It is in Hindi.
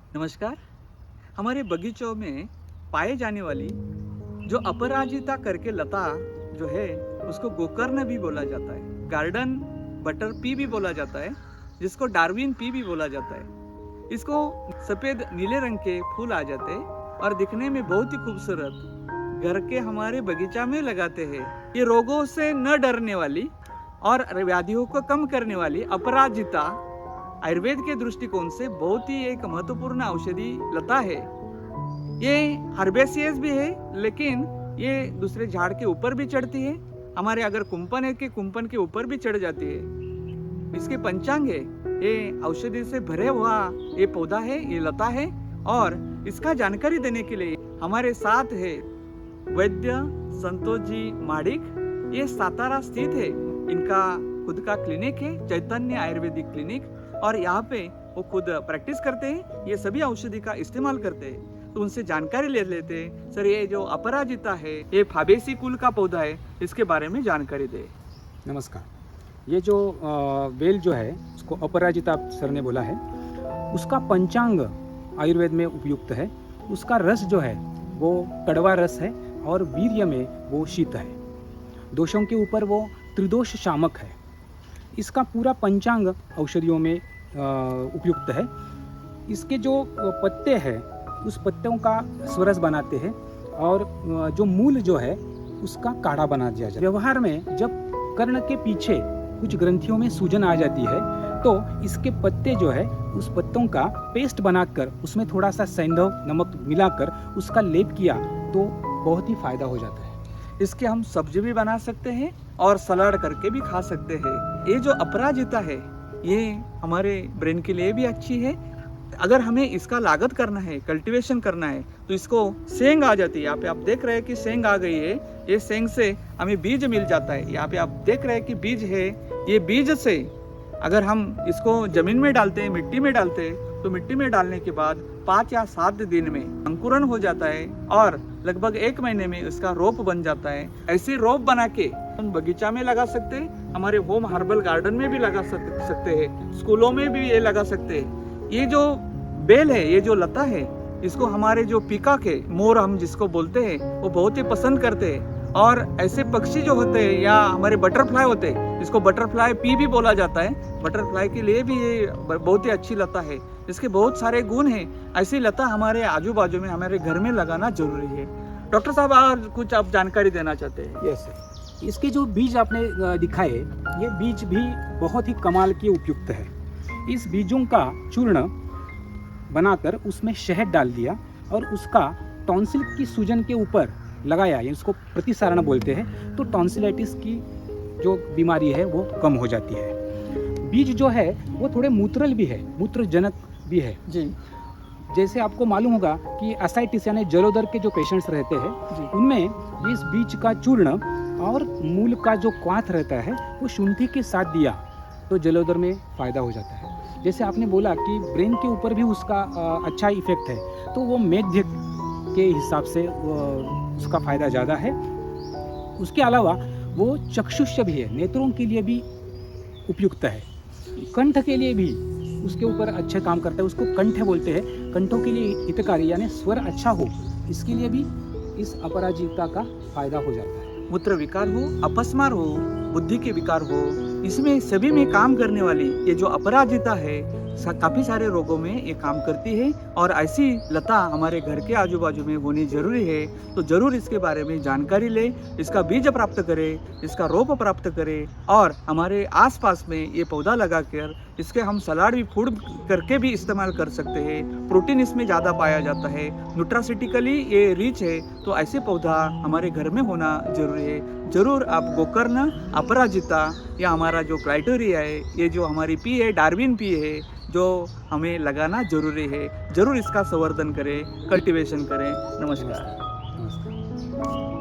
नमस्कार। हमारे बगीचों में पाए जाने वाली जो अपराजिता करके लता जो है उसको गोकर्ण भी बोला जाता है, गार्डन बटर पी भी बोला जाता है, जिसको डार्विन पी भी बोला जाता है। इसको सफ़ेद नीले रंग के फूल आ जाते हैं और दिखने में बहुत ही खूबसूरत घर के हमारे बगीचा में लगाते हैं। ये रोगों से न डरने वाली और व्याधियों को कम करने वाली अपराजिता आयुर्वेद के दृष्टिकोण से बहुत ही एक महत्वपूर्ण औषधि लता है। ये हर्बेसियस भी है, लेकिन ये दूसरे झाड़ के ऊपर भी चढ़ती है। हमारे अगर कुंपन है कि कुंपन के ऊपर भी चढ़ जाती है। इसके पंचांग है, ये औषधि से भरे हुआ ये पौधा है, ये लता है। और इसका जानकारी देने के लिए हमारे साथ है वैद्य संतोष जी माडिक। ये सातारा स्थित है, इनका खुद का क्लिनिक है, चैतन्य आयुर्वेदिक क्लिनिक। और यहाँ पे वो खुद प्रैक्टिस करते हैं, ये सभी औषधि का इस्तेमाल करते हैं। तो उनसे जानकारी ले लेते हैं। सर, ये जो अपराजिता है ये फाबेसी कुल का पौधा है, इसके बारे में जानकारी दे। नमस्कार। ये जो बेल जो है उसको अपराजिता सर ने बोला है, उसका पंचांग आयुर्वेद में उपयुक्त है। उसका रस जो है वो कड़वा रस है और वीर्य में वो शीत है। दोषों के ऊपर वो त्रिदोष शामक है। इसका पूरा पंचांग औषधियों में उपयुक्त है। इसके जो पत्ते हैं उस पत्तों का स्वरस बनाते हैं और जो मूल जो है उसका काढ़ा बना दिया जाए। व्यवहार में जब कर्ण के पीछे कुछ ग्रंथियों में सूजन आ जाती है तो इसके पत्ते जो है उस पत्तों का पेस्ट बनाकर उसमें थोड़ा सा सेंधव नमक मिलाकर उसका लेप किया तो बहुत ही फायदा हो जाता है। इसके हम सब्जी भी बना सकते हैं और सलाद करके भी खा सकते हैं। ये जो अपराजिता है ये हमारे ब्रेन के लिए भी अच्छी है। अगर हमें इसका लागत करना है, कल्टीवेशन करना है, तो इसको सेंग आ जाती है। यहाँ पे आप देख रहे हैं कि सेंग आ गई है। ये सेंग से हमें बीज मिल जाता है। यहाँ पे आप देख रहे हैं कि बीज है। ये बीज से अगर हम इसको जमीन में डालते हैं, मिट्टी में डालते हैं, तो मिट्टी में डालने के बाद 5 या 7 दिन में अंकुरण हो जाता है और लगभग 1 महीने में इसका रोप बन जाता है। ऐसे रोप बना के हम बगीचा में लगा सकते हैं, हमारे होम हर्बल गार्डन में भी लगा सकते हैं, स्कूलों में भी ये लगा सकते हैं। ये जो बेल है, ये जो लता है, इसको हमारे जो पीकॉक है, मोर हम जिसको बोलते हैं, वो बहुत ही पसंद करते हैं। और ऐसे पक्षी जो होते हैं या हमारे बटरफ्लाई होते हैं, इसको बटरफ्लाई पी भी बोला जाता है। बटरफ्लाई के लिए भी ये बहुत ही अच्छी लता है। इसके बहुत सारे गुण हैं। ऐसी लता हमारे आजू बाजू में, हमारे घर में लगाना जरूरी है। डॉक्टर साहब, और कुछ आप जानकारी देना चाहते हैं? Yes sir. इसके जो बीज आपने दिखाए, ये बीज भी बहुत ही कमाल के उपयुक्त है। इस बीजों का चूर्ण बनाकर उसमें शहद डाल दिया और उसका टॉन्सिल की सूजन के ऊपर लगाया, ये उसको प्रतिसारण बोलते हैं, तो टॉन्सिलाइटिस की जो बीमारी है वो कम हो जाती है। बीज जो है वो थोड़े मूत्रल भी है, मूत्रजनक भी है जी। जैसे आपको मालूम होगा कि एसाइटिस यानी जलोदर के जो पेशेंट्स रहते हैं उनमें इस बीज का चूर्ण और मूल का जो क्वाथ रहता है वो शुंठी के साथ दिया तो जलोदर में फ़ायदा हो जाता है। जैसे आपने बोला कि ब्रेन के ऊपर भी उसका अच्छा इफेक्ट है, तो वो मेघ्य के हिसाब से उसका फ़ायदा ज़्यादा है। उसके अलावा वो चक्षुष्य भी है, नेत्रों के लिए भी उपयुक्त है। कंठ के लिए भी उसके ऊपर अच्छे काम करता है, उसको कंठ बोलते हैं। कंठों के लिए हितकारी यानी स्वर अच्छा हो, इसके लिए भी इस अपराजिता का फायदा हो जाता है। मूत्र विकार हो, अपस्मार हो, बुद्धि के विकार हो, इसमें सभी में काम करने वाली ये जो अपराजिता है काफ़ी सारे रोगों में ये काम करती है। और ऐसी लता हमारे घर के आजू बाजू में होनी जरूरी है। तो जरूर इसके बारे में जानकारी ले, इसका बीज प्राप्त करें, इसका रोप प्राप्त करें और हमारे आसपास में ये पौधा लगाकर इसके हम सलाद भी फूड करके भी इस्तेमाल कर सकते हैं। प्रोटीन इसमें ज़्यादा पाया जाता है, न्यूट्रासिटिकली ये रिच है। तो ऐसे पौधा हमारे घर में होना जरूरी है। ज़रूर आप गोकर्ण, अपराजिता या हमारा जो क्राइटेरिया है, ये जो हमारी पी है, डार्विन पी है, जो हमें लगाना जरूरी है। ज़रूर इसका संवर्धन करें, कल्टीवेशन करें। नमस्कार। नमस्कार।